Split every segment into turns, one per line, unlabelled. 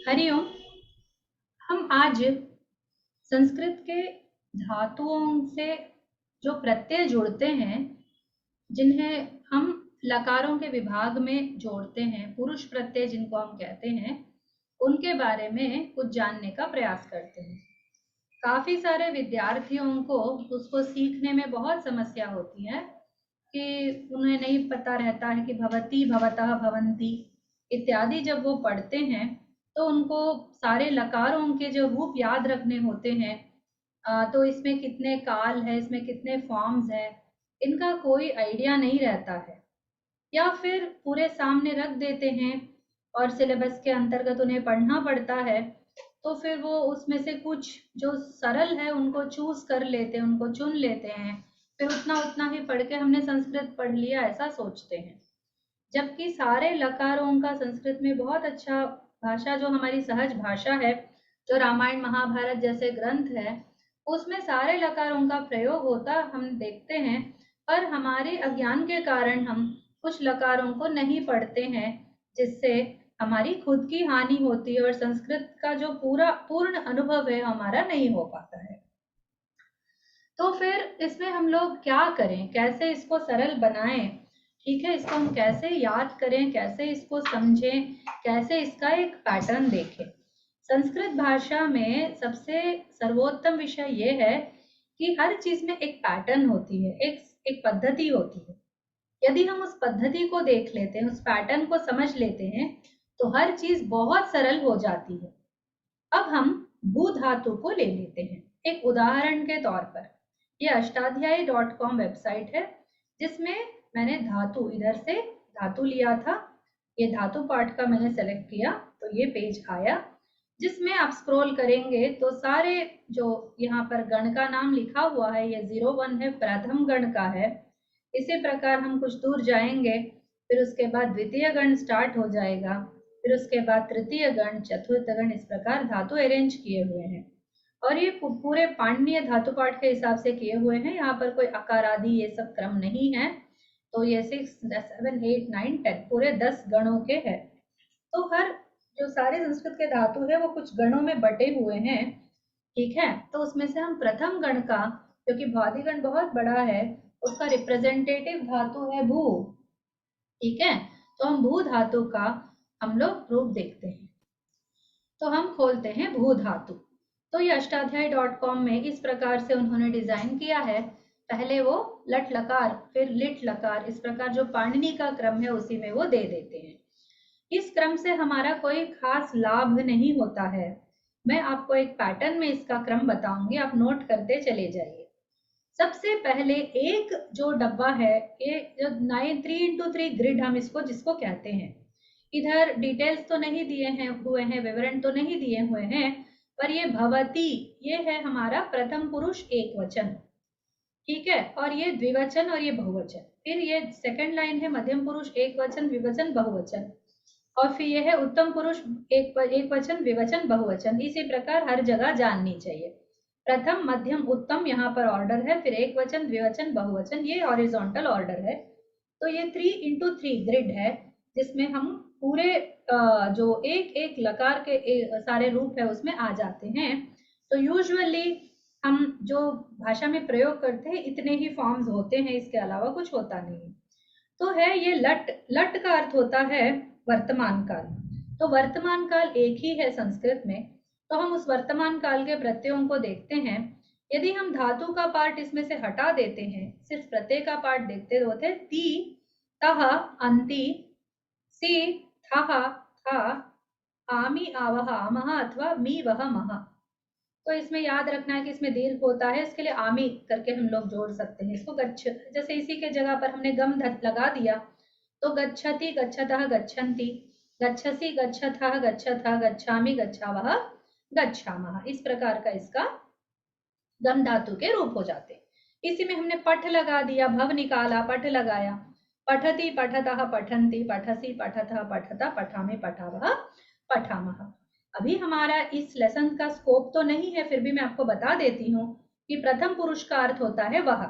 हरिओम। हम आज संस्कृत के धातुओं से जो प्रत्यय जुड़ते हैं, जिन्हें हम लकारों के विभाग में जोड़ते हैं, पुरुष प्रत्यय जिनको हम कहते हैं, उनके बारे में कुछ जानने का प्रयास करते हैं। काफी सारे विद्यार्थियों को उसको सीखने में बहुत समस्या होती है कि उन्हें नहीं पता रहता है कि भवती, भवतः, भवंती इत्यादि जब वो पढ़ते हैं तो उनको सारे लकारों के जो रूप याद रखने होते हैं। तो इसमें कितने काल है, इसमें कितने फॉर्म्स है, इनका कोई आइडिया नहीं रहता है, या फिर पूरे सामने रख देते हैं और सिलेबस के अंतर्गत उन्हें पढ़ना पड़ता है, तो फिर वो उसमें से कुछ जो सरल है उनको चूज कर लेते हैं, उनको चुन लेते हैं, फिर उतना उतना ही पढ़ के हमने संस्कृत पढ़ लिया ऐसा सोचते हैं। जबकि सारे लकारों का संस्कृत में बहुत अच्छा भाषा, जो हमारी सहज भाषा है, जो रामायण महाभारत जैसे ग्रंथ है, उसमें सारे लकारों का प्रयोग होता हम देखते हैं। पर हमारे अज्ञान के कारण हम कुछ लकारों को नहीं पढ़ते हैं, जिससे हमारी खुद की हानि होती है और संस्कृत का जो पूर्ण अनुभव है हमारा नहीं हो पाता है। तो फिर इसमें हम लोग क्या करें, कैसे इसको सरल बनाएं? ठीक है, इसको हम कैसे याद करें, कैसे इसको समझें, कैसे इसका एक पैटर्न देखें? संस्कृत भाषा में सबसे सर्वोत्तम विषय ये है कि हर चीज में एक पैटर्न होती है, एक एक पद्धति होती है। यदि हम उस पद्धति को देख लेते हैं, उस पैटर्न को समझ लेते हैं, तो हर चीज बहुत सरल हो जाती है। अब हम भू धातु को ले लेते हैं एक उदाहरण के तौर पर। ये अष्टाध्यायी.com वेबसाइट है, जिसमें मैंने धातु, इधर से धातु लिया था, ये धातु पाठ का मैंने सेलेक्ट किया तो ये पेज आया, जिसमें आप स्क्रॉल करेंगे तो सारे जो यहाँ पर गण का नाम लिखा हुआ है, ये 01 है, प्रथम गण का है। इसी प्रकार हम कुछ दूर जाएंगे, फिर उसके बाद द्वितीय गण स्टार्ट हो जाएगा, फिर उसके बाद तृतीय गण, चतुर्थ गण, इस प्रकार धातु अरेंज किए हुए हैं। और ये पूरे पाणिनीय धातु पाठ के हिसाब से किए हुए हैं, यहाँ पर कोई आकार आदि ये सब क्रम नहीं है। तो ये 6, 7, 8, 9, 10 पूरे 10 गणों के हैं। तो हर जो सारे संस्कृत के धातु है वो कुछ गणों में बटे हुए हैं। ठीक है, तो उसमें से हम प्रथम गण का, क्योंकि भादिगण बहुत बड़ा है, उसका रिप्रेजेंटेटिव धातु है भू। ठीक है, तो हम भू धातु का हम लोग रूप देखते हैं। तो हम खोलते हैं भू धातु। तो ये अष्टाध्यायी.com में इस प्रकार से उन्होंने डिजाइन किया है। पहले वो लट लकार, फिर लिट लकार, इस प्रकार जो पाणिनि का क्रम है उसी में वो दे देते हैं। इस क्रम से हमारा कोई खास लाभ नहीं होता है। मैं आपको एक पैटर्न में इसका क्रम बताऊंगी, आप नोट करते चले जाइए। सबसे पहले एक जो डब्बा है, ये जो 3x3 ग्रिड हम इसको जिसको कहते हैं, इधर डिटेल्स तो नहीं दिए हैं हुए हैं, विवरण तो नहीं दिए हुए हैं, पर ये भवती, ये है हमारा प्रथम पुरुष एक वचन। ठीक है, और ये द्विवचन और ये बहुवचन। फिर ये सेकंड लाइन है मध्यम पुरुष एक वचन, विवचन, बहुवचन। और फिर ये है उत्तम पुरुष एक वचन, विवचन, बहुवचन। इसी प्रकार हर जगह जाननी चाहिए। प्रथम, मध्यम, उत्तम यहाँ पर ऑर्डर है, फिर एक वचन, द्विवचन, बहुवचन, ये हॉरिजॉन्टल ऑर्डर है। तो ये 3x3 ग्रिड है, जिसमें हम पूरे जो एक एक लकार के सारे रूप है उसमें आ जाते हैं। तो यूजुअली हम जो भाषा में प्रयोग करते हैं इतने ही फॉर्म्स होते हैं, इसके अलावा कुछ होता नहीं। तो है ये लट, लट का अर्थ होता है वर्तमान काल। तो वर्तमान काल एक ही है संस्कृत में। तो हम उस वर्तमान काल के प्रत्ययों को देखते हैं। यदि हम धातु का पार्ट इसमें से हटा देते हैं, सिर्फ प्रत्यय का पार्ट देखते होते, ती, तह, अंति, सी, थह, था, आमी, आवह, आमह, अथवा मी, वह, मह। तो इसमें याद रखना है कि इसमें दीर्घ होता है, इसके लिए आमी करके हम लोग जोड़ सकते हैं इसको। गच्छ, जैसे इसी के जगह पर हमने गम लगा दिया, तो गच्छति, गच्छतः, गच्छन्ति, गच्छसि, गच्छथः, गच्छथा, गच्छामि, गच्छावः, गच्छामः। इस प्रकार का इसका गम धातु के रूप हो जाते। इसी में हमने पठ लगा दिया, भव निकाला, पठ लगाया, पठति, पठतः, पठन्ति, पठसि, पठतः, पठता, पठामि, पठावः, पठामः। अभी हमारा इस लेसन का स्कोप तो नहीं है, फिर भी मैं आपको बता देती हूँ कि प्रथम पुरुष का अर्थ होता है वह।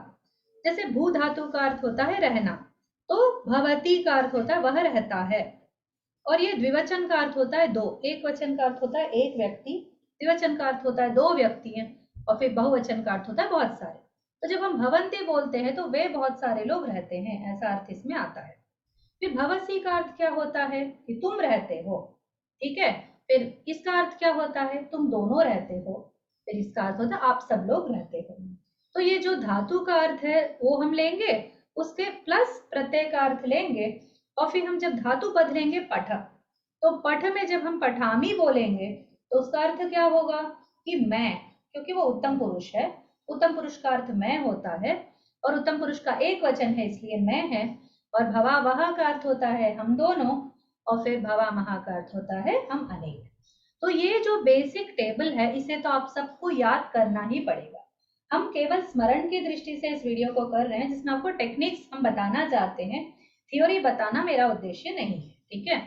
जैसे भू धातु का अर्थ होता है रहना, तो भवती का अर्थ होता है वह रहता है। और ये द्विवचन का अर्थ होता है दो, एक वचन का अर्थ होता है एक व्यक्ति, द्विवचन का अर्थ होता है दो व्यक्ति हैं, और फिर बहुवचन का अर्थ होता है बहुत सारे। तो जब हम भवन्ति बोलते हैं तो वे बहुत सारे लोग रहते हैं, ऐसा अर्थ इसमें आता है। फिर भवसी का अर्थ क्या होता है कि तुम रहते हो, ठीक है। फिर इसका अर्थ क्या होता है, तुम दोनों रहते हो। फिर इसका अर्थ होता है आप सब लोग रहते हो। तो ये जो धातु का अर्थ है वो हम लेंगे, उसके प्लस प्रत्यय का अर्थ लेंगे, और फिर हम जब धातु पद लेंगे पठ, तो पठ में जब हम पठामी बोलेंगे तो उसका अर्थ क्या होगा कि मैं, क्योंकि वो उत्तम पुरुष है, उत्तम पुरुष का अर्थ मैं होता है, और उत्तम पुरुष का एक वचन है इसलिए मैं है। और भवा वहा का अर्थ होता है हम दोनों, और फिर भवा महा का अर्थ होता है हम अनेक। तो ये जो बेसिक टेबल है इसे तो आप सबको याद करना ही पड़ेगा। हम केवल स्मरण की दृष्टि से इस वीडियो को कर रहे हैं, जिसमें आपको टेक्निक्स हम बताना चाहते हैं, थ्योरी बताना मेरा उद्देश्य नहीं है, ठीक है।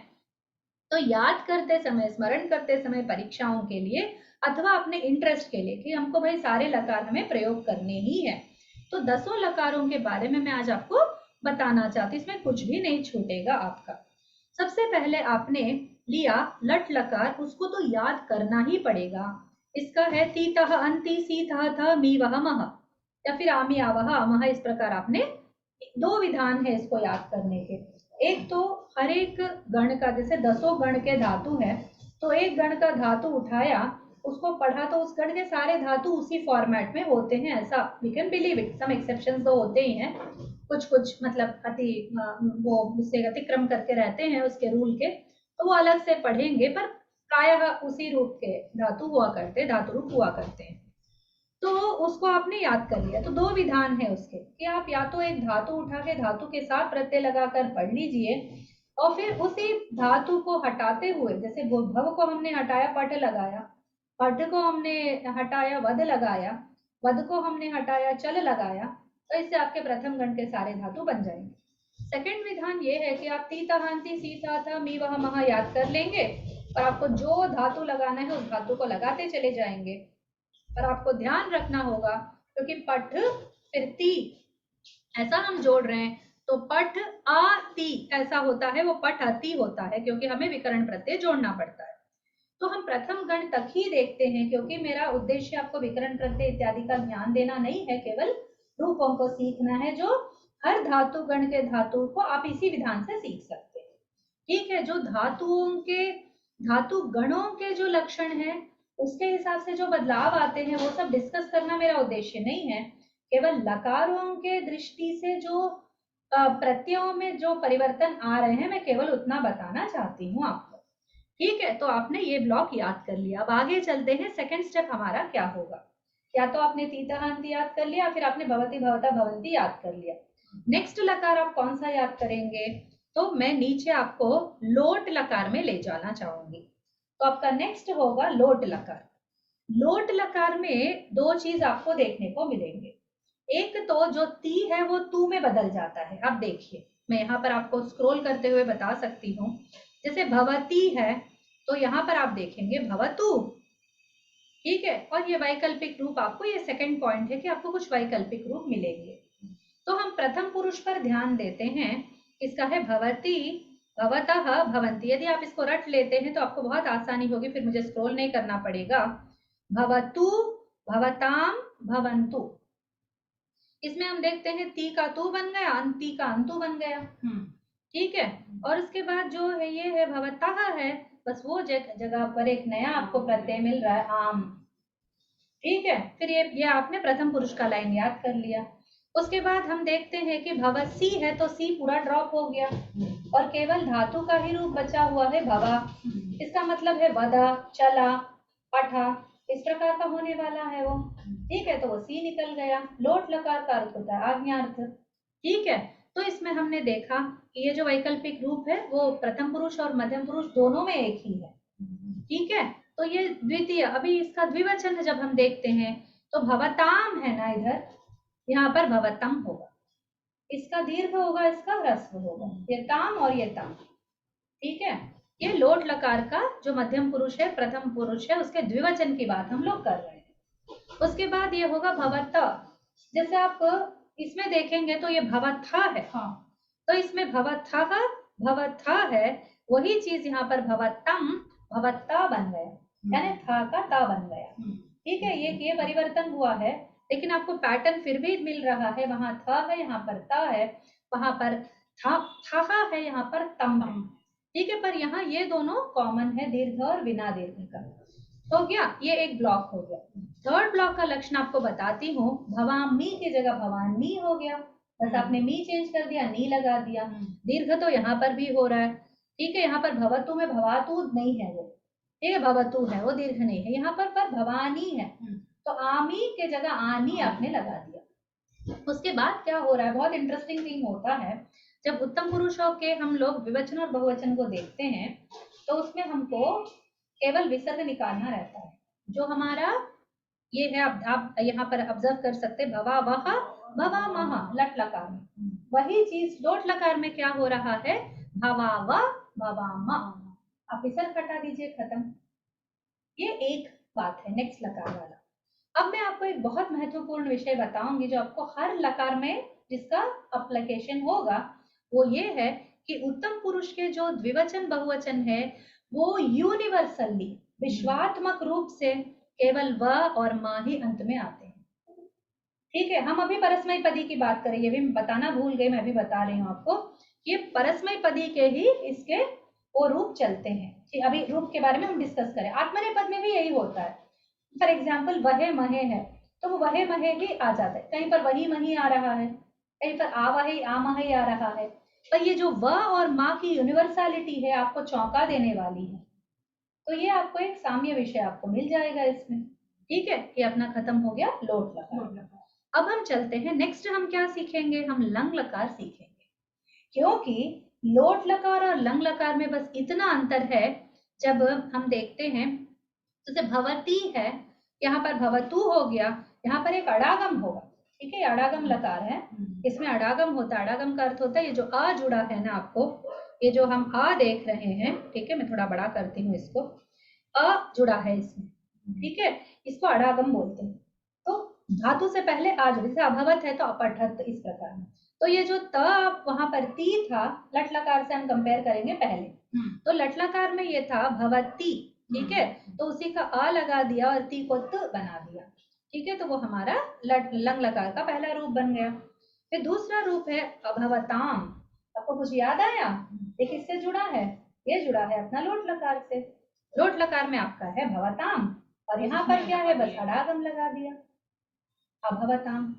तो याद करते समय, स्मरण करते समय परीक्षाओं के लिए अथवा अपने इंटरेस्ट के लिए कि हमको भाई सारे लकार हमें प्रयोग करने ही है, तो 10 लकारों के बारे में मैं आज आपको बताना चाहती हूँ, इसमें कुछ भी नहीं छूटेगा आपका। सबसे पहले आपने लिया लट लकार, उसको तो याद करना ही पड़ेगा। इसका है ती तह अंति सी तह थ मी वह मह, या फिर आमी आवह अमह, इस प्रकार आपने दो विधान है इसको याद करने के। एक तो हर एक गण का, जैसे 10 गण के धातु है, तो एक गण का धातु उठाया, उसको पढ़ा, तो उस गण के सारे धातु उसी फॉर्मेट में होते हैं, ऐसा we can believe it. Some exceptions तो होते ही हैं, कुछ कुछ मतलब अति वो उससे अतिक्रम करके रहते हैं उसके रूल के, तो वो अलग से पढ़ेंगे, पर प्रायः उसी रूप के धातु हुआ करते, धातु रूप हुआ करते हैं। तो उसको आपने याद कर लिया, तो दो विधान है उसके कि आप या तो एक धातु उठा के धातु के साथ प्रत्यय लगाकर पढ़ लीजिए, और फिर उसी धातु को हटाते हुए, जैसे भव को हमने हटाया पट लगाया, पट को हमने हटाया वध लगाया, वध को हमने हटाया चल लगाया, तो इससे आपके प्रथम गण के सारे धातु बन जाएंगे। सेकंड विधान ये है कि आप ती तहांति सी था था मी वह महा याद कर लेंगे, और आपको जो धातु लगाना है उस धातु को लगाते चले जाएंगे। पर आपको ध्यान रखना होगा, क्योंकि पठ फिर ती ऐसा हम जोड़ रहे हैं, तो पठ आ ती ऐसा होता है, वो पठ अति होता है, क्योंकि हमें विकर्ण प्रत्यय जोड़ना पड़ता है। तो हम प्रथम गण तक ही देखते हैं, क्योंकि मेरा उद्देश्य आपको विकर्ण प्रत्यय इत्यादि का ध्यान देना नहीं है, केवल रूपों को सीखना है, जो हर धातु गण के धातु को आप इसी विधान से सीख सकते हैं, ठीक है। जो धातुओं के, धातु गणों के जो लक्षण है उसके हिसाब से जो बदलाव आते हैं वो सब डिस्कस करना मेरा उद्देश्य नहीं है, केवल लकारों के दृष्टि से जो प्रत्ययों में जो परिवर्तन आ रहे हैं मैं केवल उतना बताना चाहती हूँ आपको, ठीक है। तो आपने ये ब्लॉक याद कर लिया। अब आगे चलते हैं, सेकंड स्टेप हमारा क्या होगा। या तो आपने तीतहांति याद कर लिया, फिर आपने भवति भवता भवंती याद कर लिया। नेक्स्ट लकार आप कौन सा याद करेंगे, तो मैं नीचे आपको लोट लकार में ले जाना चाहूंगी। तो आपका नेक्स्ट होगा लोट लकार। लोट लकार में दो चीज आपको देखने को मिलेंगे। एक तो जो ती है वो तू में बदल जाता है। अब देखिए, मैं यहाँ पर आपको स्क्रॉल करते हुए बता सकती हूँ। जैसे भवती है तो यहाँ पर आप देखेंगे भवतु, ठीक है। और ये वैकल्पिक रूप, आपको ये सेकंड पॉइंट है कि आपको कुछ वैकल्पिक रूप मिलेंगे। तो हम प्रथम पुरुष पर ध्यान देते हैं, इसका है भवती भवतः भवंती। यदि आप इसको रट लेते हैं तो आपको बहुत आसानी होगी, फिर मुझे स्क्रॉल नहीं करना पड़ेगा। भवतु भवताम भवंतु, इसमें हम देखते हैं ती का तू बन गया, अंति का अंतु बन गया, ठीक है। और उसके बाद जो है ये है भवतः है, बस वो जगह पर एक नया आपको प्रत्यय मिल रहा है आम, ठीक है। फिर ये आपने प्रथम पुरुष का लाइन याद कर लिया। उसके बाद हम देखते हैं कि भवसी है तो सी पूरा ड्रॉप हो गया और केवल धातु का ही रूप बचा हुआ है भवा। इसका मतलब है वधा, चला, पठा, इस प्रकार का होने वाला है वो, ठीक है। तो वो सी निकल गया। लोट लकार का अर्थ होता है आज्ञार्थ, ठीक है। तो इसमें हमने देखा कि ये जो वैकल्पिक रूप है वो प्रथम पुरुष और मध्यम पुरुष दोनों में एक ही है, ठीक है। तो ये द्वितीय, अभी इसका द्विवचन जब हम देखते हैं तो भवताम है ना, इधर यहाँ पर भवतम होगा, इसका दीर्घ होगा, इसका ह्रस्व होगा, ये ताम और ये तम, ठीक है। ये लोट लकार का जो मध्यम पुरुष है, प्रथम पुरुष है, उसके द्विवचन की बात हम लोग कर रहे हैं। उसके बाद ये होगा भवत। जैसे आप इसमें देखेंगे तो ये भवथा है, हाँ, तो इसमें भवथा है, वही चीज यहाँ पर भवत्तम भवत्ता बन गया, यानी था का ता बन गया। ठीक है, ये परिवर्तन हुआ है, लेकिन आपको पैटर्न फिर भी मिल रहा है। वहां था है, यहाँ पर ता है, वहां पर था है, यहाँ पर तम है। ठीक है, पर यहाँ ये दोनों कॉमन है, दीर्घ और बिना दीर्घ का। हो गया, ये एक ब्लॉक हो गया। थर्ड ब्लॉक का लक्षण आपको बताती हूँ। भवामी की जगह भवानी हो गया, बस आपने मी चेंज कर दिया, नी लगा दिया। दीर्घ तो यहाँ पर भी हो रहा है। ठीक है, यहाँ पर भवतु में भवातु नहीं है, वो ठीक है, भवतु है, वो दीर्घ नहीं है। यहाँ पर भवानी है, तो आमी के जगह आनी आपने लगा दिया। उसके बाद क्या हो रहा है, बहुत इंटरेस्टिंग थिंग होता है। जब उत्तम पुरुषों के हम लोग विवचन और बहुवचन को देखते हैं, तो उसमें हमको केवल विसर्ग निकालना रहता है। जो हमारा ये है, आप यहाँ पर ऑब्जर्व कर सकते, भवा वह भवा मह लट लकार में, वही चीज लोट लकार में क्या हो रहा है, भवा व भवा म। आप विसर्ग हटा दीजिए, खत्म। ये एक बात है नेक्स्ट लकार वाला। अब मैं आपको एक बहुत महत्वपूर्ण विषय बताऊंगी, जो आपको हर लकार में जिसका अप्लीकेशन होगा, वो ये है कि उत्तम पुरुष के जो द्विवचन बहुवचन है, वो यूनिवर्सली विश्वात्मक रूप से केवल व और मा ही अंत में आते हैं। ठीक है, हम अभी परस्मय पदी की बात करें, ये भी बताना भूल गए, मैं भी बता रही हूँ आपको, ये परस्मय पदी के ही इसके वो रूप चलते हैं। अभी रूप के बारे में हम डिस्कस करें। आत्मनेय पद में भी यही होता है। फॉर एग्जाम्पल वहे महे है, तो वो वहे महे ही आ जाता है, कहीं पर वही मही आ रहा है, कहीं पर आ वही आ मही आ रहा है। पर ये जो व और माँ की यूनिवर्सलिटी है, आपको चौंका देने वाली है। तो ये आपको एक साम्य विषय आपको मिल जाएगा इसमें। ठीक है, ये अपना खत्म हो गया लोट लकार। अब हम चलते हैं, नेक्स्ट हम क्या सीखेंगे, हम लंग लकार सीखेंगे। क्योंकि लोट लकार और लंग लकार में बस इतना अंतर है, जब हम देखते हैं, जैसे भवती है, यहाँ पर भवतु हो गया, यहाँ पर एक अड़ागम होगा। ठीक है, अड़ागम लकार है, इसमें अड़ागम होता है। अड़ागम का अर्थ होता है ये जो आ जुड़ा है ना, आपको ये जो हम आ देख रहे हैं, ठीक है, मैं थोड़ा बड़ा करती हूँ इसको, अ जुड़ा है इसमें, ठीक है, इसको अड़ागम बोलते हैं। तो धातु से पहले आ जुड़े, जैसे अभवत है तो अपठत, इस प्रकार में। तो ये जो त वहां पर ती था, लट लकार से हम कंपेयर करेंगे पहले, तो लट लकार में ये था भवती, ठीक है, तो उसी का आ लगा दिया और ती को त बना दिया। ठीक है, तो वो हमारा लंग लकार का पहला रूप बन गया। फिर दूसरा रूप है अभवताम। आपको कुछ याद आया, ये किससे जुड़ा है, ये जुड़ा है अपना लोट लकार से। लोट लकार में आपका है भवताम, और यहाँ पर क्या है, बस अड़ागम लगा दिया, अभवताम।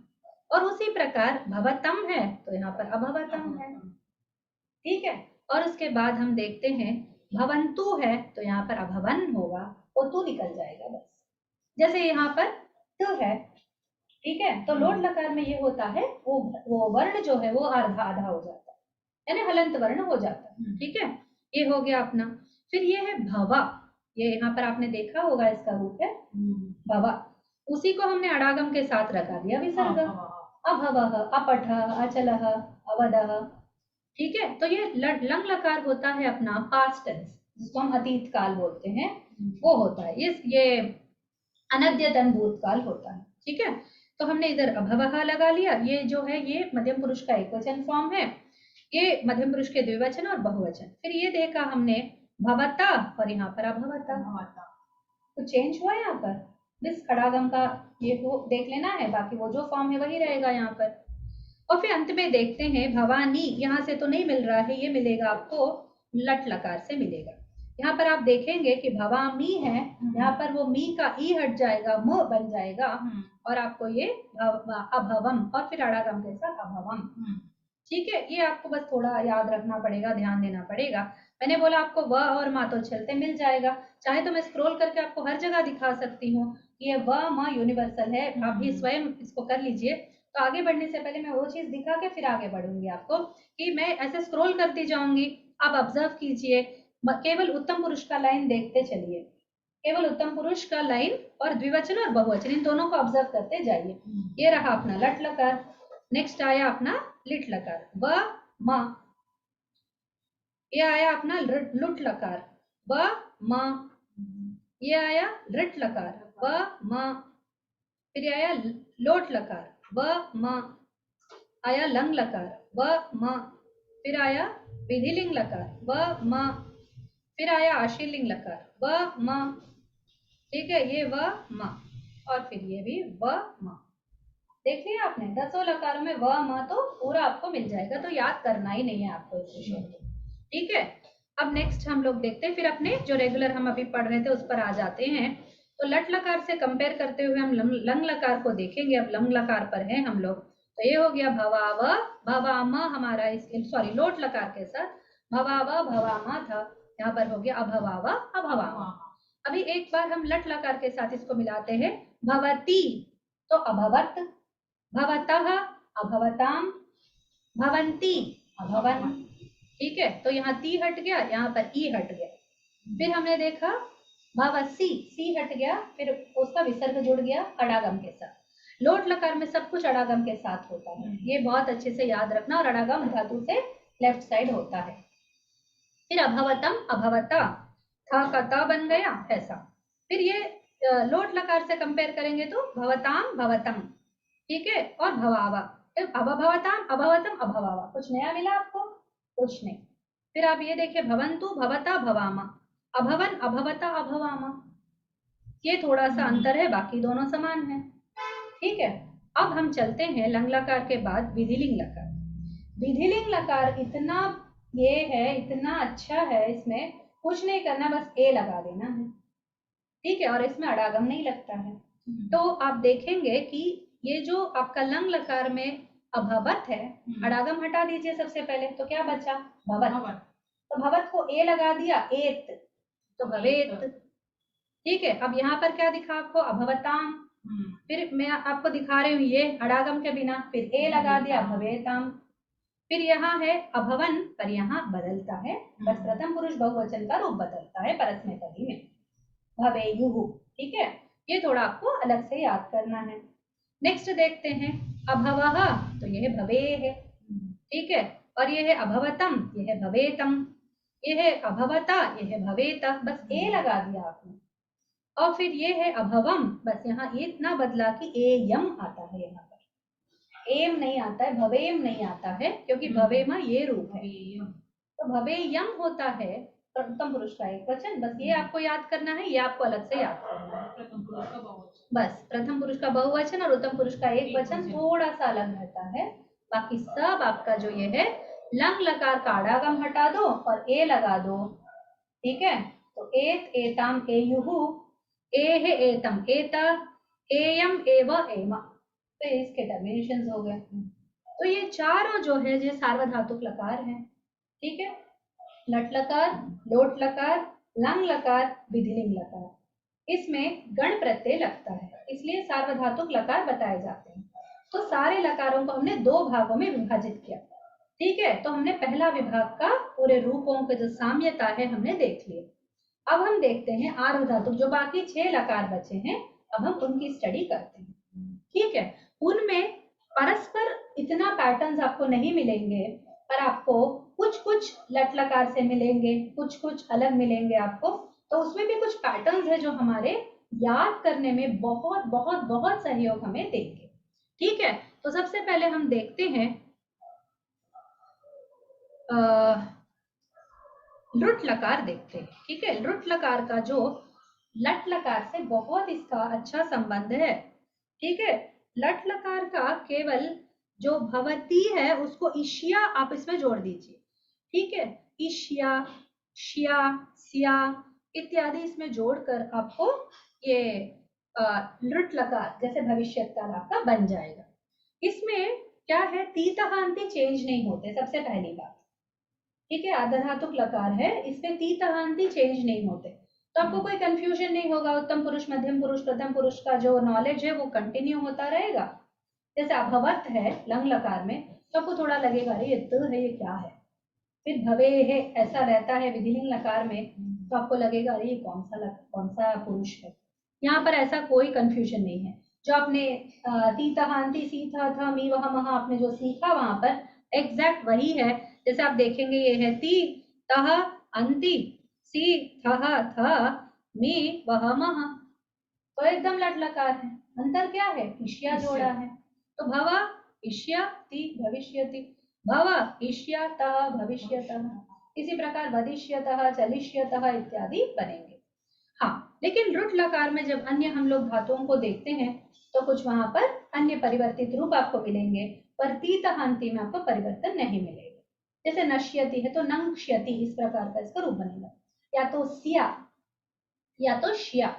और उसी प्रकार भवतम है, तो यहाँ पर अभवतम है। ठीक है, और उसके बाद हम देखते हैं भवंतु है, तो यहाँ पर अभवन होगा, वो तू निकल जाएगा बस। जैसे यहाँ पर तु है, ठीक है, तो लोट लकार में ये होता है, वो वर्ण जो है वो आधा आधा हो जाता है, यानी हलंत वर्ण हो जाता है। ठीक है, ये हो गया अपना। फिर ये है भवा, ये यहाँ पर आपने देखा होगा, इसका रूप है भवा। उसी को हमने अड़ागम के साथ रखा दिया विसर्ग, अभवः अपठः अचलः अवदः। ठीक है, तो ये लंग लकार होता है अपना पास्ट टेंस, जिसको हम अतीत काल बोलते हैं, वो होता है। ये अनद्यतन भूतकाल होता है। ठीक है, तो हमने इधर अभवः लगा लिया, ये जो है ये मध्यम पुरुष का एकवचन फॉर्म है, ये मध्यम पुरुष के द्विवचन और बहुवचन। फिर ये देखा हमने भवता, और यहाँ पर अभवता, तो चेंज हुआ यहाँ पर, बस अड़ागम का ये वो देख लेना है, बाकी वो जो फॉर्म है वही रहेगा यहाँ पर। और फिर अंत में देखते हैं भवानी, यहाँ से तो नहीं मिल रहा है, ये मिलेगा आपको लट लकार से मिलेगा। यहाँ पर आप देखेंगे कि भवामी है, यहाँ पर वो मी का ई हट जाएगा, म बन जाएगा, और आपको ये अभवम, और फिर अड़ागम के साथ अभवम। ठीक है, ये आपको बस थोड़ा याद रखना पड़ेगा, ध्यान देना पड़ेगा। मैंने बोला आपको व और मा तो चलते मिल जाएगा, चाहे तो मैं स्क्रॉल करके आपको हर जगह दिखा सकती हूँ। ये व मा यूनिवर्सल है, आप भी स्वयं इसको कर लीजिए। तो आगे बढ़ने से पहले मैं वो चीज दिखा के फिर आगे बढ़ूंगी आपको, कि मैं ऐसे स्क्रॉल करती जाऊंगी, आप ऑब्जर्व कीजिए, केवल उत्तम पुरुष का लाइन देखते चलिए, केवल उत्तम पुरुष का लाइन, और द्विवचन और बहुवचन इन दोनों को ऑब्जर्व करते जाइए। ये रहा अपना लट लकार। नेक्स्ट आया अपना लिट लकार, व म। ये आया अपना लुट लकार, व म। ये आया रिट लकार, व म। फिर आया लोट लकार, व म। आया लंग लकार, व म। फिर आया विधिलिंग लकार, व म। फिर आया आशीलिंग लकार व म, ठीक है, ये व म, और फिर ये भी व म। देख लिया आपने, 10 लकारों में व म तो पूरा आपको मिल जाएगा, तो याद करना ही नहीं है आपको इस विषय को, ठीक है। अब नेक्स्ट हम लोग देखते हैं, फिर अपने जो रेगुलर हम अभी पढ़ रहे थे उस पर आ जाते हैं। तो लट लकार से कंपेयर करते हुए हम लंग लकार को देखेंगे। अब लंग लकार पर है हम लोग, तो ये हो गया भवाव भवाम, हमारा इसके सॉरी लोट लकार के साथ भवाव भवामा था, यहाँ पर हो गया अभवाव अभवामा। अभी एक बार हम लट लकार के साथ इसको मिलाते हैं, भवती तो अभवत, भवतः अभवताम, भवंती अभवन, ठीक है। तो यहाँ ती हट गया, यहाँ पर ई हट गया। फिर हमने देखा भवसी, सी हट गया, फिर उसका विसर्ग जुड़ गया अड़ागम के साथ। लोट लकार में सब कुछ अड़ागम के साथ होता है, ये बहुत अच्छे से याद रखना, और अड़ागम धातु से लेफ्ट साइड होता है। फिर अभवतम अभवता, था का ता बन गया ऐसा। फिर ये लोट लकार से कंपेयर करेंगे तो भवताम भवतम, ठीक है, और भवावा, अभवताम अभवतम अभवावा। कुछ नया मिला आपको? कुछ नहीं। फिर आप ये देखिए, भवंतु भवता भवामा, अभवन अभवता अभवामा, ये थोड़ा सा अंतर है, बाकी दोनों समान है, ठीक है। अब हम चलते हैं लंग लकार के बाद विधिलिंग लकार। विधिलिंग लकार इतना ये है, इतना अच्छा है, इसमें कुछ नहीं करना, बस ए लगा देना है, ठीक है, और इसमें अड़ागम नहीं लगता है। तो आप देखेंगे कि ये जो आपका लंग लकार में अभवत है, अड़ागम हटा दीजिए सबसे पहले, तो क्या बचा? भवत। तो भवत को ए लगा दिया, एत, तो भवेत, ठीक है। अब यहाँ पर क्या दिखा आपको? अभवताम। फिर मैं आपको दिखा रही हूँ ये अड़ागम के बिना, फिर ए लगा दिया, भवेताम। फिर यहाँ है अभवन, पर यहाँ बदलता है, बस प्रथम पुरुष बहुवचन का रूप बदलता है परस्मैपदी में, भवेयुः, ठीक है। ये थोड़ा आपको अलग से याद करना है। नेक्स्ट देखते हैं, अभवः, तो ये है भवे है, ठीक है, और ये है अभवतम, ये है भवेतम, ये है अभवता, ये है भवेता, बस ए लगा दिया आपने। और फिर ये है अभवम, बस यहाँ ये इतना बदला कि ए यम आता है, यहाँ पर एम नहीं आता है, भवेम नहीं आता है, क्योंकि भवेमा ये रूप है, तो भवेयम होता है उत्तम पुरुष का एक वचन। बस ये आपको याद करना है, ये आपको अलग से याद करना है, बस प्रथम पुरुष का बहुवचन और उत्तम पुरुष का एक वचन थोड़ा सा अलग रहता है, बाकी सब आपका जो ये है लंग लकार का अड़ागम हटा दो और ए लगा दो, ठीक है। तो एत एताम एयुः, ए है एतम एता, एयम एव एमा, तो इसके टर्मिनेशन हो गए। तो ये चारों जो है ये सार्वधातुक लकार हैं, ठीक है। लट लकार, लोट लकार, लंग लकार, विधिलिंग लकार, इसमें गण प्रत्यय लगता है, इसलिए सार्वधातुक लकार बताए जाते हैं। तो सारे लकारों को हमने दो भागों में विभाजित किया, ठीक है। तो हमने पहला विभाग का पूरे रूपों का जो साम्यता है हमने देख लिया। अब हम देखते हैं आर्धधातुक, जो बाकी 6 लकार बचे हैं, अब हम उनकी स्टडी करते हैं, ठीक है। उनमें परस्पर इतना पैटर्न्स आपको नहीं मिलेंगे, पर आपको कुछ कुछ लट लकार से मिलेंगे, कुछ कुछ अलग मिलेंगे आपको, तो उसमें भी कुछ पैटर्न्स है जो हमारे याद करने में बहुत बहुत बहुत सहयोग हमें देंगे, ठीक है। तो सबसे पहले हम देखते हैं लुट लकार देखते हैं, ठीक है। लुट लकार का जो लट लकार से बहुत इसका अच्छा संबंध है, ठीक है। लट लकार का केवल जो भवती है उसको ईशिया आप इसमें जोड़ दीजिए, ठीक है। ईशिया, शिया, सिया इत्यादि इसमें जोड़कर आपको ये लुट लकार जैसे भविष्यत काल आपका बन जाएगा। इसमें क्या है, तीतहांति चेंज नहीं होते, सबसे पहली बात, ठीक है। आर्धधातुक लकार है, इसमें तीतहांति चेंज नहीं होते, तो आपको कोई कंफ्यूजन नहीं होगा। उत्तम पुरुष, मध्यम पुरुष, प्रथम पुरुष का जो नॉलेज है वो कंटिन्यू होता रहेगा। जैसे अभवत है लंग लकार में, तो आपको थोड़ा लगेगा अरे ये त है, ये क्या है। फिर भवे है ऐसा रहता है विधिलिंग लकार में, तो आपको लगेगा अरे ये कौन सा पुरुष है। यहाँ पर ऐसा कोई कंफ्यूजन नहीं है। जो आपने तीतहांति, सीथा था, मी वह महा आपने जो सीखा वहां पर एग्जैक्ट वही है। जैसे आप देखेंगे ये है ती तह अंति, सी थह थ, मी वह मह, तो एकदम लट लकार है। अंतर क्या है, ईशिया जोड़ा है, तो भव ईशिया ति भविष्यति, भव ईशिया तः भविष्यतः, इसी प्रकार वदिष्यतः, चलिष्यतः इत्यादि बनेंगे। हाँ, लेकिन लुट लकार में जब अन्य हम लोग धातुओं को देखते हैं तो कुछ वहां पर अन्य परिवर्तित रूप आपको मिलेंगे, पर तीतहांति में आपको परिवर्तन नहीं मिलेगा। जैसे नश्यति है तो नंक्ष्यति, इस प्रकार का इसका रूप बनेगा, या तो सिया, या तो शिया,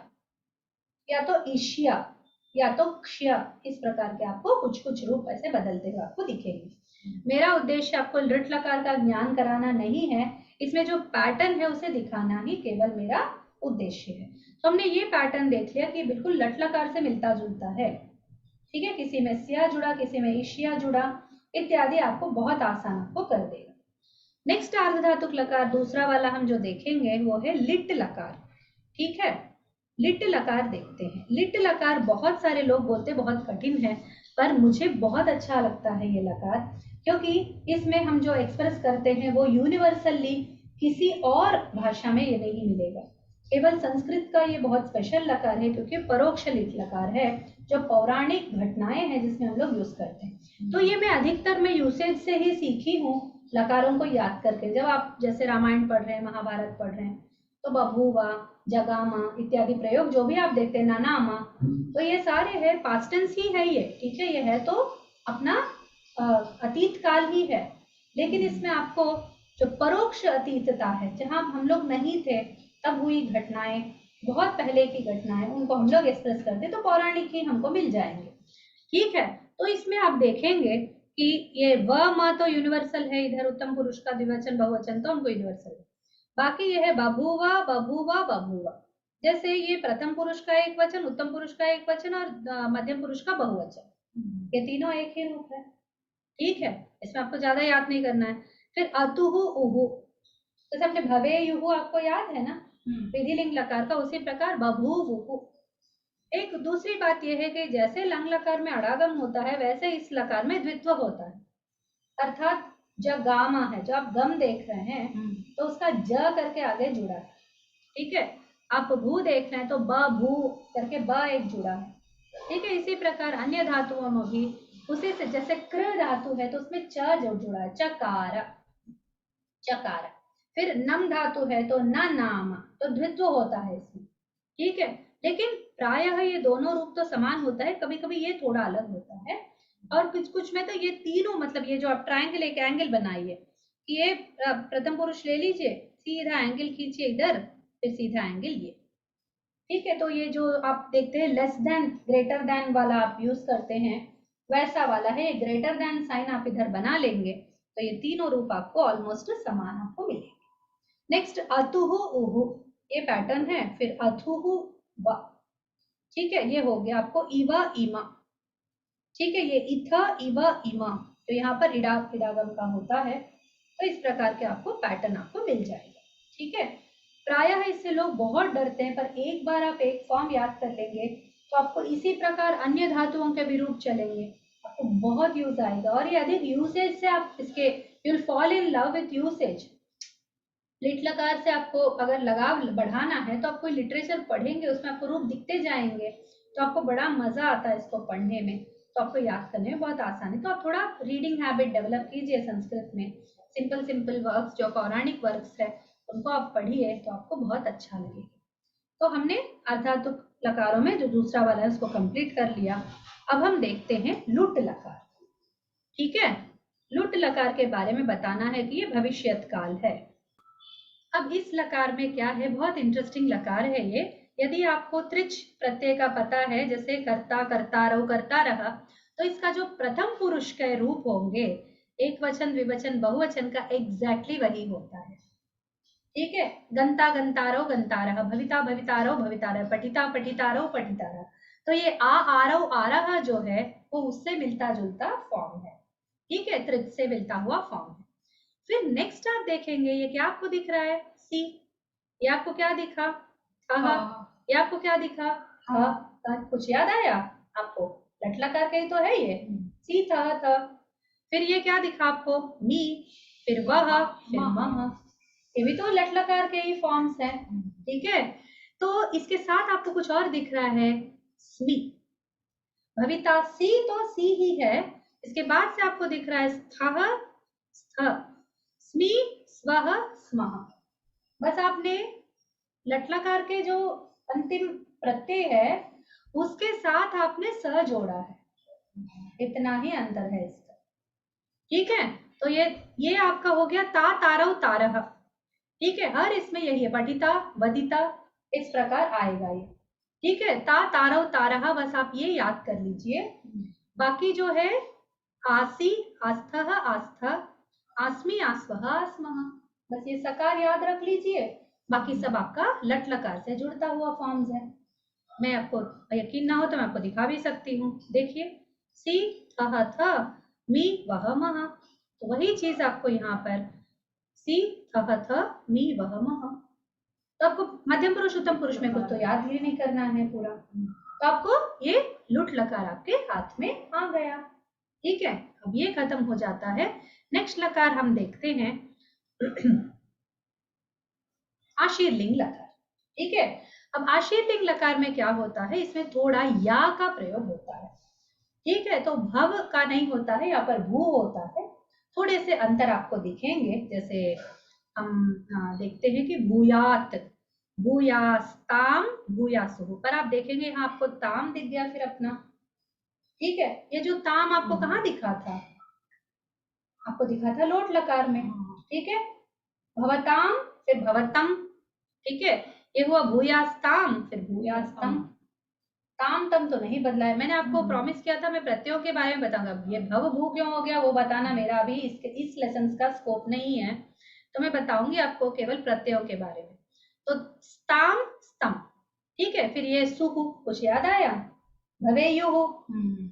या तो ईशिया, या तो क्ष्य, इस प्रकार के आपको कुछ कुछ रूप ऐसे बदलते हुए आपको दिखेंगे। मेरा उद्देश्य आपको लृट लकार का ज्ञान कराना नहीं है, इसमें जो पैटर्न है उसे दिखाना ही केवल मेरा उद्देश्य है। तो हमने ये पैटर्न देख लिया कि बिल्कुल लट लकार से मिलता जुलता है, ठीक है। किसी में सिया जुड़ा, किसी में ईशिया जुड़ा इत्यादि, आपको बहुत आसान आपको कर देगा। नेक्स्ट अर्धधातुक लकार दूसरा वाला हम जो देखेंगे वो है लिट लकार, ठीक है। लिट लकार देखते हैं। लिट लकार बहुत सारे लोग बोलते बहुत कठिन है, पर मुझे बहुत अच्छा लगता है ये लकार, क्योंकि इसमें हम जो एक्सप्रेस करते हैं वो यूनिवर्सली किसी और भाषा में ये नहीं मिलेगा। केवल संस्कृत का ये बहुत स्पेशल लकार है, क्योंकि परोक्ष लिट लकार है, जो पौराणिक घटनाएं हैं जिसमें हम लोग यूज करते हैं। तो ये मैं अधिकतर मैं यूसेज से ही सीखी हूँ, लकारों को याद करके। जब आप जैसे रामायण पढ़ रहे हैं, महाभारत पढ़ रहे हैं, तो बभूवा, जगामा इत्यादि प्रयोग जो भी आप देखते हैं, ननामा, तो ये सारे है पास्ट टेंस ही है ये, ठीक है। ये है तो अपना अतीत काल ही है, लेकिन इसमें आपको जो परोक्ष अतीतता है, जहां हम लोग नहीं थे तब हुई घटनाएं, बहुत पहले की घटनाएं, उनको हम लोग एक्सप्रेस करते तो पौराणिक ही हमको मिल जाएंगे, ठीक है। तो इसमें आप देखेंगे कि ये व म तो यूनिवर्सल है, इधर उत्तम पुरुष का द्विवचन बहुवचन तो उनको यूनिवर्सल है। बाकी ये है बभूवा बभूवा बभूवा, जैसे ये प्रथम पुरुष का एक वचन, उत्तम पुरुष का एक वचन और मध्यम पुरुष का बहुवचन, ये तीनों एक ही रूप है, ठीक है। इसमें आपको ज्यादा याद नहीं करना है। फिर अतुहु उहु, जैसे अपने भवे युहु आपको याद है ना, विधिलिंग लकार का, उसी प्रकार बभूवुहु। एक दूसरी बात यह है कि जैसे लंग लकार में अड़ागम होता है, वैसे इस लकार में द्वित्व होता है, अर्थात जो गामा है, जो आप गम देख रहे हैं, तो उसका ज करके आगे जुड़ा है, ठीक है। आप भू देख रहे हैं तो ब भू करके ब एक जुड़ा है, ठीक है। इसी प्रकार अन्य धातुओं में भी उसी से, जैसे कृ धातु है तो उसमें च जो जुड़ा है, चकार, चकार। फिर नम धातु है तो न नाम, तो द्वित्व होता है इसमें, ठीक है। लेकिन प्रायः ये दोनों रूप तो समान होता है, कभी कभी ये थोड़ा अलग होता है, और कुछ कुछ में तो ये तीनों, मतलब ये जो आप ट्रायंगल एक एंगल बनाइए, ये प्रथम पुरुष ले लीजिए, सीधा एंगल खींचिए इधर, फिर सीधा एंगल ये, ठीक है। तो ये जो आप देखते हैं लेस देन ग्रेटर देन वाला आप यूज करते हैं, वैसा वाला है। ग्रेटर देन साइन आप इधर बना लेंगे तो ये तीनों रूप आपको ऑलमोस्ट समान आपको मिलेंगे। नेक्स्ट अतुहु उहु, ये पैटर्न है। फिर अथुहु व, ठीक है, ये हो गया आपको इवा इमा, ठीक है। ये इथ इवा इमा, तो यहाँ पर इडागम का होता है, तो इस प्रकार के आपको पैटर्न आपको मिल जाएगा, ठीक है। प्रायः इससे लोग बहुत डरते हैं, पर एक बार आप एक फॉर्म याद कर लेंगे तो आपको इसी प्रकार अन्य धातुओं के भी रूप चलेंगे, आपको बहुत यूज आएगा। और ये अधिक यूसेज से आप इसके, you will fall in love with usage. लिट लकार से आपको अगर लगाव बढ़ाना है तो आप कोई लिटरेचर पढ़ेंगे, उसमें आपको रूप दिखते जाएंगे, तो आपको बड़ा मजा आता है इसको पढ़ने में, तो आपको याद करने में बहुत आसानी। तो आप थोड़ा रीडिंग हैबिट डेवलप कीजिए संस्कृत में, सिंपल सिंपल वर्क्स जो पौराणिक वर्क्स है उनको आप पढ़िए, तो आपको बहुत अच्छा लगेगा। तो हमने अर्धातुक लकारों में जो दूसरा वाला है उसको कंप्लीट कर लिया। अब हम देखते हैं लुट लकार, ठीक है। लुट लकार के बारे में बताना है कि ये भविष्यत काल है। अब इस लकार में क्या है, बहुत इंटरेस्टिंग लकार है ये। यदि आपको त्रिच प्रत्यय का पता है, जैसे कर्ता, कर्तारौ, करता रहा, तो इसका जो प्रथम पुरुष के रूप होंगे, एक वचन द्विवचन बहुवचन का एग्जैक्टली वही होता है, ठीक है। गंता गंतारौ गंतारः, भविता भवितारौ भवितारः, पठिता पठितारौ पठितारः, तो ये आरौ आरह जो है वो उससे मिलता जुलता फॉर्म है, ठीक है, त्रिच से मिलता हुआ फॉर्म है। फिर नेक्स्ट आप देखेंगे, ये क्या आपको दिख रहा है, सी, ये आपको क्या दिखा, ये आपको क्या दिखा, कुछ याद आया आपको, लट लकार का ही तो है ये, सी था। फिर ये क्या दिखा आपको, मी, फिर वह, फिर मह, ये भी तो लट लकार के ही फॉर्म्स हैं, ठीक है। तो इसके साथ आपको कुछ और दिख रहा है, स्मी, भविता सी तो सी ही है, इसके बाद से आपको दिख रहा है स्थः, स्मी, स्व, स्वः स्मः। बस आपने लट लकार के जो अंतिम प्रत्यय है उसके साथ आपने स जोड़ा है, इतना ही अंतर है इसका। ठीक है, तो ये आपका हो गया ता तारव तारह। ठीक है, हर इसमें यही है, पठिता वदिता इस प्रकार आएगा ये। ठीक है, ता तारव तारह, बस आप ये याद कर लीजिए। बाकी जो है आसी आस्थः आस्था, आस्मी आस्वः आस्मः, बस ये सकार याद रख लीजिए। बाकी सब आपका लट लकार से जुड़ता हुआ फॉर्म्स है। मैं आपको यकीन ना हो तो मैं आपको दिखा भी सकती हूँ, देखिए सी थह थ मी वह मह, तो वही चीज आपको यहाँ पर सी थह थ मी वह मह। तो आपको मध्यम पुरुष उत्तम पुरुष में कुछ तो याद ही नहीं करना है पूरा, तो आपको ये लुट लकार आपके हाथ में आ गया। ठीक है, अब ये खत्म हो जाता है। नेक्स्ट लकार हम देखते हैं आशीर्लिंग लकार। ठीक है, अब आशीर्लिंग लकार में क्या होता है, इसमें थोड़ा या का प्रयोग होता है। ठीक है, तो भव का नहीं होता है, यहाँ पर भू होता है। थोड़े से अंतर आपको दिखेंगे, जैसे हम देखते हैं कि भूयात, भूयास्ताम भूयासुहु, पर आप देखेंगे यहाँ आपको ताम दिख गया फिर अपना। ठीक है, ये जो ताम आपको कहाँ दिखा था, आपको दिखा था लोट लकार में। ठीक है, भवताम फिर भवतम। ठीक है, ये हुआ भूयास्ताम फिर भूयास्तम। ताम तम तो नहीं बदला है, मैंने आपको प्रॉमिस किया था मैं प्रत्ययों के बारे में बताऊंगा। ये भव भू क्यों हो गया वो बताना मेरा अभी इस लेसन का स्कोप नहीं है, तो मैं बताऊंगी आपको केवल प्रत्ययों के बारे में। तो स्ताम स्तम। ठीक है, फिर ये सुहु, कुछ याद आया, भवेयुहु,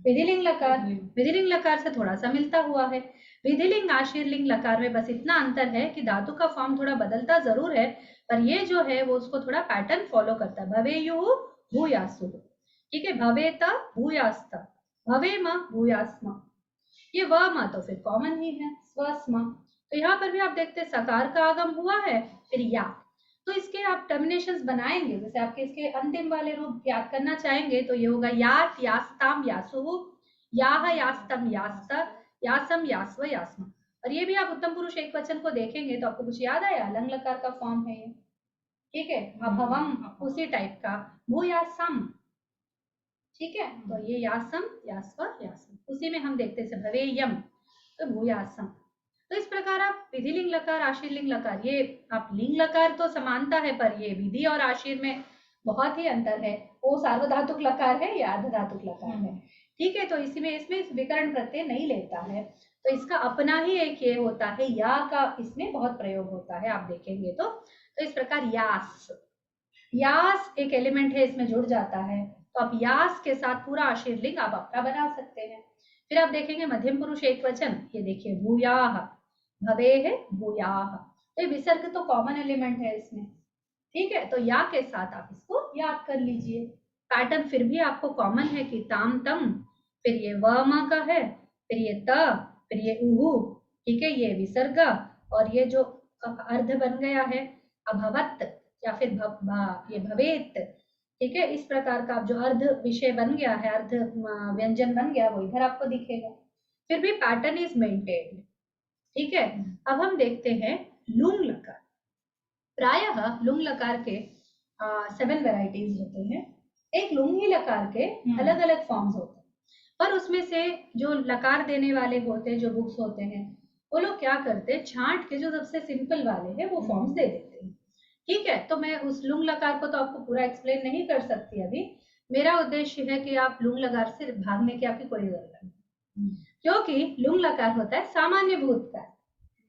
विधिलिंग लकार। विधिलिंग लकार से थोड़ा सा मिलता हुआ है। विधिलिंग आशीर्लिंग लकार में बस इतना अंतर है कि धातु का फॉर्म थोड़ा बदलता जरूर है, पर ये जो है वो उसको थोड़ा पैटर्न फॉलो करता है। भवेयुहु भूयासुहु। ठीक है, भवेत भूयास्त, भवेम भूयास्म, ये व म तो फिर कॉमन ही है, स्वस्म। तो यहाँ पर भी आप देखते हैं सकार का आगम हुआ है, फिर या, तो इसके आप टर्मिनेशंस बनाएंगे। जैसे आपके इसके अंतिम वाले रूप याद करना चाहेंगे तो ये होगा यात यास्ताम यासुहु, याह यास्तम यास्त, यासम यास्व यास्म। और ये भी आप उत्तम पुरुष एक वचन को देखेंगे तो आपको कुछ याद आया, लंग लकार का फॉर्म है ये। ठीक है, अभवम उसी टाइप का, भूयासम। ठीक है, तो ये यासम यास्व यासम, उसी में हम देखते हैं भवेयम तो भूयासम। तो इस प्रकार आप विधिलिंग लकार आशीर्लिंग लकार, ये आप लिंग लकार तो समानता है, पर ये विधि और आशीर में बहुत ही अंतर है। वो सार्वधातुक लकार है या अर्धधातुक लकार है। ठीक है, तो इसी में इसमें विकर्ण प्रत्यय नहीं लेता है, तो इसका अपना ही एक ये होता है, या का इसमें बहुत प्रयोग होता है, आप देखेंगे तो इस प्रकार यास, यास एक एलिमेंट है इसमें जुड़ जाता है, तो आप यास के साथ पूरा आशीर्लिंग आप अपना बना सकते हैं। फिर आप देखेंगे मध्यम पुरुष एक वचन, ये देखिए भूयाह, भवे है भूयाह, तो ये विसर्ग तो कॉमन एलिमेंट है इसमें। ठीक है, तो या के साथ आप इसको याद कर लीजिए। पैटर्न फिर भी आपको कॉमन है कि ताम तम, फिर ये व म का है, फिर ये त, फिर ये उहु। ठीक है, ये विसर्ग, और ये जो अर्ध बन गया है अभवत या फिर ये भवेत। ठीक है, इस प्रकार का जो अर्ध विषय बन गया है, अर्ध व्यंजन बन गया, वो इधर आपको दिखेगा। फिर भी पैटर्न इज मेंटेन्ड। ठीक है, अब हम देखते हैं लुंग लकार। प्रायः लुंग लकार के 7 वेराइटीज होते हैं। एक लुंगी लकार के अलग अलग फॉर्म्स होते हैं, पर उसमें से जो लकार देने वाले होते हैं, जो बुक्स होते हैं, वो लोग क्या करते हैं, छांट के जो सबसे सिंपल वाले हैं वो फॉर्म्स दे देते हैं। ठीक है, तो मैं उस लुंग लकार को तो आपको पूरा एक्सप्लेन नहीं कर सकती अभी। मेरा उद्देश्य है कि आप लुंग लकार से भागने की आपकी कोई जरूरत नहीं, क्योंकि लुंग लकार होता है सामान्य भूतकाल।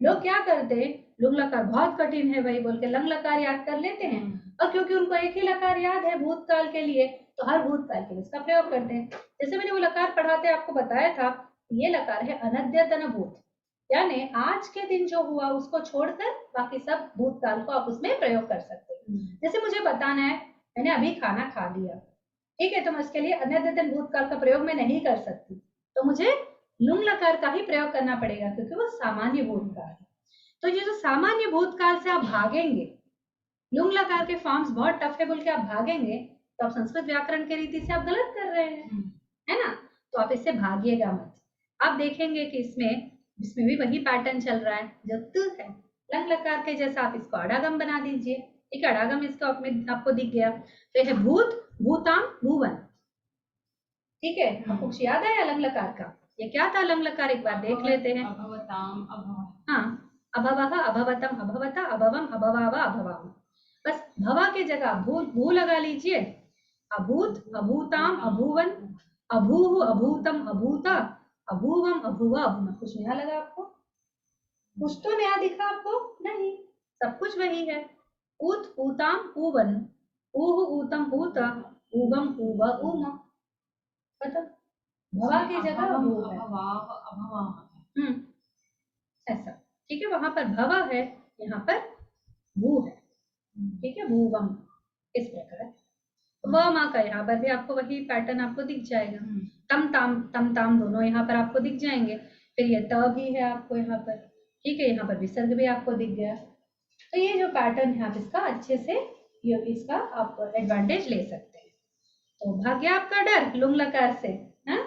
लोग क्या करते हैं, लुंग लकार बहुत कठिन है भाई बोल के लंग लकार याद कर लेते हैं, और क्योंकि उनको एक ही लकार याद है भूतकाल के लिए, तो हर भूतकाल के लिए इसका प्रयोग करते हैं। जैसे मैंने वो लकार पढ़ाते आपको बताया था, ये लकार है अनद्यतन भूत, यानी आज के दिन जो हुआ उसको छोड़कर बाकी सब भूतकाल को आप उसमें प्रयोग कर सकते हैं। जैसे मुझे बताना है मैंने अभी खाना खा लिया, ठीक है, तो मैं उसके लिए अनद्यतन भूतकाल का प्रयोग मैं नहीं कर सकती, तो मुझे लुंग लकार का ही प्रयोग करना पड़ेगा, क्योंकि वो सामान्य भूतकाल है। तो ये जो सामान्य भूतकाल से आप भागेंगे, लुंग लकार के फॉर्म्स बहुत टफ है बोल के आप भागेंगे, तो आप संस्कृत व्याकरण के रीति से आप गलत कर रहे हैं, है ना। तो आप इससे भागिएगा मत। आप देखेंगे कि इसमें भी वही पैटर्न चल रहा है, जो त है लंग लकार के जैसा आप इसको अडागम बना दीजिए। ठीक है, अडागम इसका आपको दिख गया। तो यह भूत, भूताम, भुवन। ठीक है, आपको कुछ याद आया लंग लकार का? ये क्या था लंग लकार, एक बार देख लेते हैं।
अभवताम,
हाँ, अभवः, अभवतम, अभवता, अभवम, अभवाव, अभवाम। बस भवा के जगह भू भू लगा लीजिए। अभूत, अभूताम, अभूवन, अभूः, अभूतम, अभूता, अभूवम, अभुवा, अभुमा। कुछ नया लगा आपको? कुछ तो नया दिखा आपको? नहीं, सब कुछ वही है। ऊत, ऊताम, ऊवन, ऊह, ऊतम, ऊता, ऊवम, ऊवा, ऊमा। मतलब भवा की जगह भू है। ऐसा। ठीक है, वहां पर भवा है, यहाँ पर भू है। ठीक है, भूवम, इस प्रकार। व माँ का यहाँ पर भी आपको वही पैटर्न आपको दिख जाएगा। तम ताम दोनों यहाँ पर आपको दिख जाएंगे। फिर ये त भी है आपको यहाँ पर। ठीक है, यहाँ पर विसर्ग भी आपको दिख गया। तो ये जो पैटर्न है, आप इसका अच्छे से ये इसका आप एडवांटेज ले सकते हैं। तो भाग गया आपका डर लुंग लकार से। हाँ,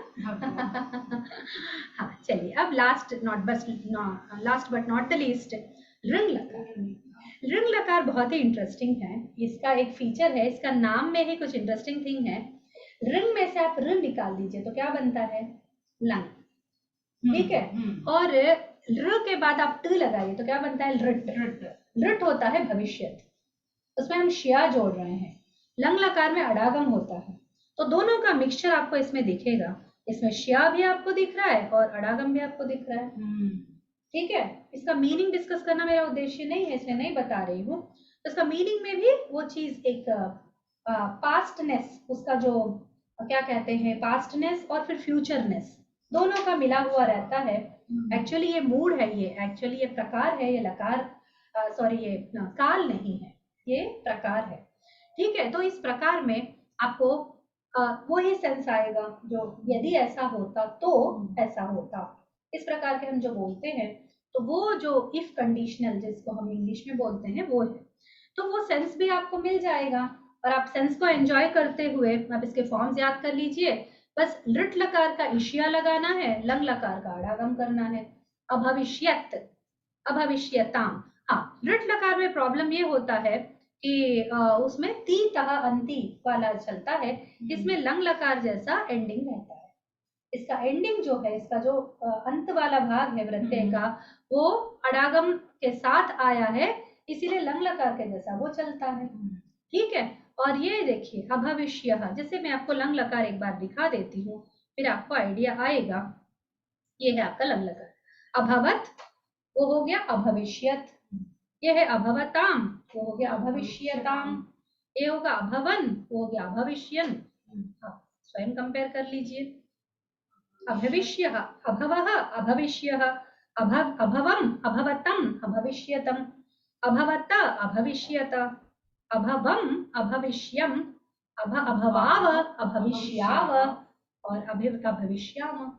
चलिए अब last but not the least, रंग लकार। रंग लकार बहुत ही इंटरेस्टिंग है। इसका एक फीचर है, इसका नाम में ही कुछ इंटरेस्टिंग थिंग है। रंग में से आप र निकाल दीजिए तो क्या बनता है? लंग। ठीक है, और र के बाद आप ट लगाइए तो क्या बनता है? लृट। लृट होता है भविष्य, उसमें हम शिया जोड़ रहे हैं। लंग लकार में अडागम होता है। तो दोनों का मिक्सचर आपको इसमें दिखेगा। इसमें शिया भी आपको दिख रहा है और अडागम भी आपको दिख रहा है। ठीक है, इसका मीनिंग डिस्कस करना मेरा उद्देश्य नहीं है, इसलिए नहीं बता रही हूँ। तो इसका मीनिंग में भी वो चीज एक पास्टनेस, उसका जो क्या कहते हैं, पास्टनेस और फिर फ्यूचरनेस, दोनों का मिला हुआ रहता है। एक्चुअली ये मूड है, ये एक्चुअली ये प्रकार है, ये लकार सॉरी ये काल नहीं है, ये प्रकार है। ठीक है, तो इस प्रकार में आपको वो ही सेंस आएगा जो यदि ऐसा होता तो ऐसा होता। इस प्रकार के हम जो बोलते हैं, तो वो जो इफ कंडीशनल जिसको हम इंग्लिश में बोलते हैं वो है। तो वो सेंस भी आपको मिल जाएगा और आप सेंस को एंजॉय करते हुए आप इसके फॉर्म्स याद कर लीजिए। बस लृट लकार का इशिया लगाना है, लंग लकार का अडागम करना है। अभविष्यत, अभविष्यताम। हाँ, लृट लकार में प्रॉब्लम ये होता है कि उसमें ती तह अंति वाला चलता है। इसमें लंग लकार जैसा एंडिंग रहता है। इसका एंडिंग जो है, इसका जो अंत वाला भाग है वृत्तय का, वो अडागम के साथ आया है, इसीलिए लंग लकार के जैसा वो चलता है। ठीक है, और ये देखिए अभविष्य, जैसे मैं आपको लंग लकार एक बार दिखा देती हूँ, फिर आपको आइडिया आएगा। ये है आपका लंग लकार। अभवत वो हो गया अभविष्यत, ये है अभवताम, वो हो गया अभविष्यताम, ये होगा अभवन, वो हो गया अभविष्यन। आप स्वयं कंपेयर कर लीजिए। अभविष्य, अभवः, अभविष्य, अभवम, अभवतम, अभविष्यतम, अभवत, अभविष्यत, अभवम, अभविष्यम, अभवाव, अभविष्याव और अभविष्याम।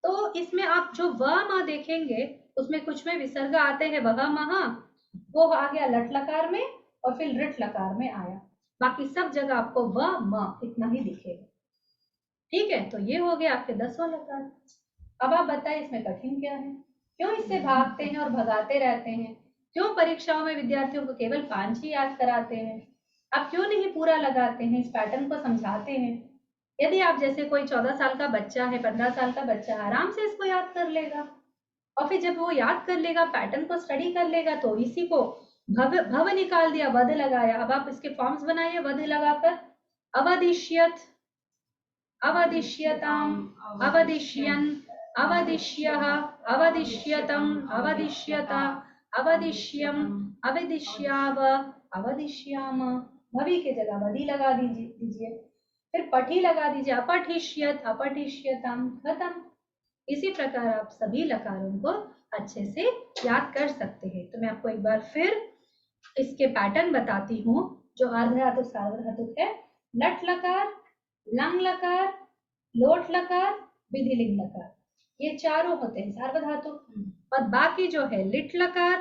तो इसमें आप जो व म देखेंगे, उसमें कुछ में विसर्ग आते हैं, वह महा, वो आ गया लट लकार में और फिर लृट लकार में आया। बाकी सब जगह आपको व म इतना ही दिखेगा। ठीक है, तो ये हो गया आपके 10वां लकार। अब आप बताइए इसमें कठिन क्या है? क्यों इससे भागते हैं और भगाते रहते हैं? क्यों परीक्षाओं में विद्यार्थियों को केवल 5 ही याद कराते हैं? आप क्यों नहीं पूरा लगाते हैं, इस पैटर्न को समझाते हैं? यदि आप जैसे कोई 14 साल का बच्चा है, 15 साल का बच्चा, आराम से इसको याद कर लेगा। और फिर जब वो याद कर लेगा, पैटर्न को स्टडी कर लेगा, तो इसी को भव निकाल दिया, वध लगाया। अब आप इसके फॉर्म्स बनाइए वध लगाकर। अवदिष्यत, अवदिष्यताम, अवदिष्यन, अवदिष्यः, अवदिष्यतम, अवदिष्यता, अवदिष्यम, अवदिष्याव, अवदिष्याम। भवि के जगह वधि लगा दीजिए। फिर पठी लगा दीजिए, अपठिष्यत, अपठिष्यतम, खत्म। इसी प्रकार आप सभी लकारों को अच्छे से याद कर सकते हैं। तो मैं आपको एक बार फिर इसके पैटर्न बताती हूँ जो अर्धधातुक सार्वधातुक है। लट लकार, लंग लकार, लोट लकार, विधिलिंग लकार, ये चारों होते हैं सार्वधातुक। और बाकी जो है लिट लकार,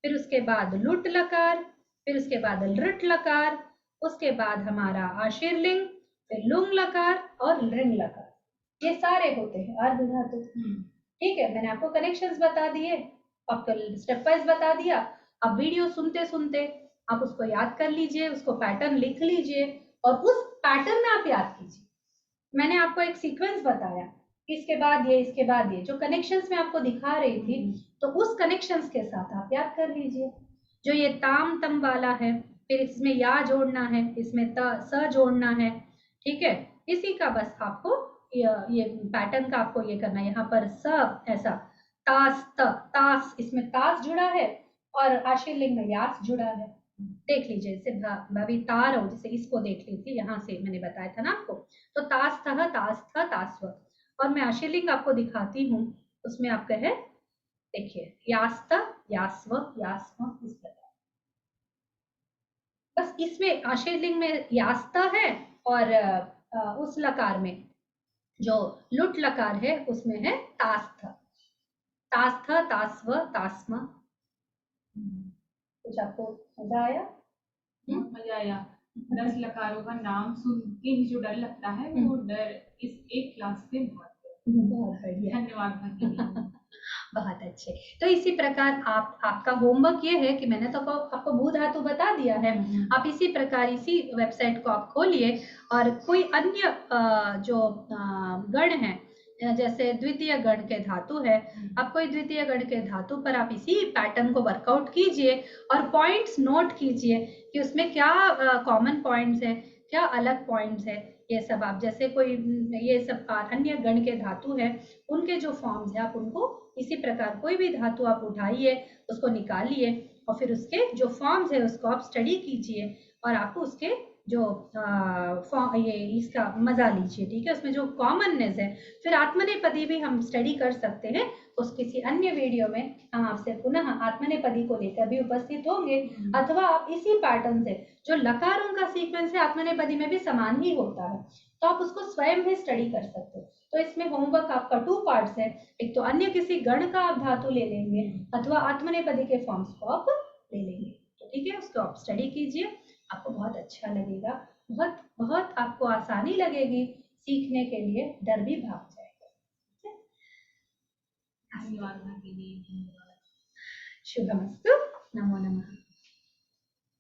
फिर उसके बाद लुट लकार, फिर उसके बाद लृट लकार, उसके बाद हमारा आशीर्लिंग, फिर लुंग लकार और लृंग लकार, ये सारे होते हैं अर्धधातुक। ठीक है, मैंने आपको कनेक्शंस बता दिए। आपको स्टेप वाइज बता दिया। अब वीडियो सुनते सुनते आप उसको याद कर लीजिए, उसको पैटर्न लिख लीजिए और उस पैटर्न में आप याद कीजिए। मैंने आपको एक सीक्वेंस बताया, इसके बाद ये, इसके बाद ये, जो कनेक्शंस मैं आपको दिखा रही थी, तो उस कनेक्शंस के साथ आप याद कर लीजिए। जो ये ताम तम वाला है, फिर इसमें या जोड़ना है, इसमें त स जोड़ना है, ठीक है। इसी का बस आपको ये पैटर्न का आपको ये करना है। यहाँ पर स ऐसा, तास त, तास, इसमें तास जुड़ा है और आशीर्लिंग में यास जुड़ा है। देख लीजिए, इसे अभी तार हो, जैसे इसको देख लीजिए, यहाँ से मैंने बताया था ना आपको। तो तास था, तास था, तास्व। और मैं आशीर्लिंग आपको दिखाती हूँ, उसमें आपका है, देखिए, यास्त, यास्व, यास्व, इस प्रकार। बस इसमें आशीर्लिंग में यास्ता है और उस लकार में जो लुट लकार है उसमें है तास्थ, तास्थ, तास्व, तास्म। कुछ आपको मजा आया?
मजा आया। 10 लकारों का नाम सुन के ही जो डर लगता है वो डर इस एक क्लास से
बहुत बढ़िया,
धन्यवाद भगिनी।
बहुत अच्छे। तो इसी प्रकार आपका होमवर्क ये है कि मैंने तो आपको भू धातु बता दिया है। आप इसी प्रकार इसी वेबसाइट को आप खोलिए और कोई अन्य जो गण है, जैसे द्वितीय गण के धातु है, आप कोई द्वितीय गण के धातु पर आप इसी पैटर्न को वर्कआउट कीजिए और पॉइंट्स नोट कीजिए कि उसमें क्या कॉमन पॉइंट्स है, क्या अलग पॉइंट्स है। ये सब आप जैसे कोई ये सब अन्य गण के धातु है, उनके जो फॉर्म्स है आप उनको इसी प्रकार कोई भी धातु आप उठाइए, उसको निकालिए और फिर उसके जो फॉर्म्स है उसको आप स्टडी कीजिए और आपको उसके जो ये इसका मजा लीजिए, ठीक है। उसमें जो कॉमननेस है, फिर आत्मनेपदी भी हम स्टडी कर सकते हैं। उस किसी अन्य वीडियो में हम आपसे पुनः आत्मनेपदी को लेकर भी उपस्थित होंगे, अथवा आप इसी पैटर्न से जो लकारों का सीक्वेंस है आत्मनेपदी में भी समान ही होता है, तो आप उसको स्वयं भी स्टडी कर सकते हो। तो इसमें होमवर्क आपका 2 पार्ट्स है। एक तो अन्य किसी गण का आप धातु ले लेंगे अथवा आत्मनेपदी के फॉर्म्स को आप ले लेंगे, तो ठीक है, उसको आप स्टडी कीजिए, आपको बहुत अच्छा लगेगा, बहुत बहुत आपको आसानी लगेगी सीखने के लिए, डर भी भाग जाएगा।
धन्यवाद भगिनी।
शुभमस्तु, नमो नमः।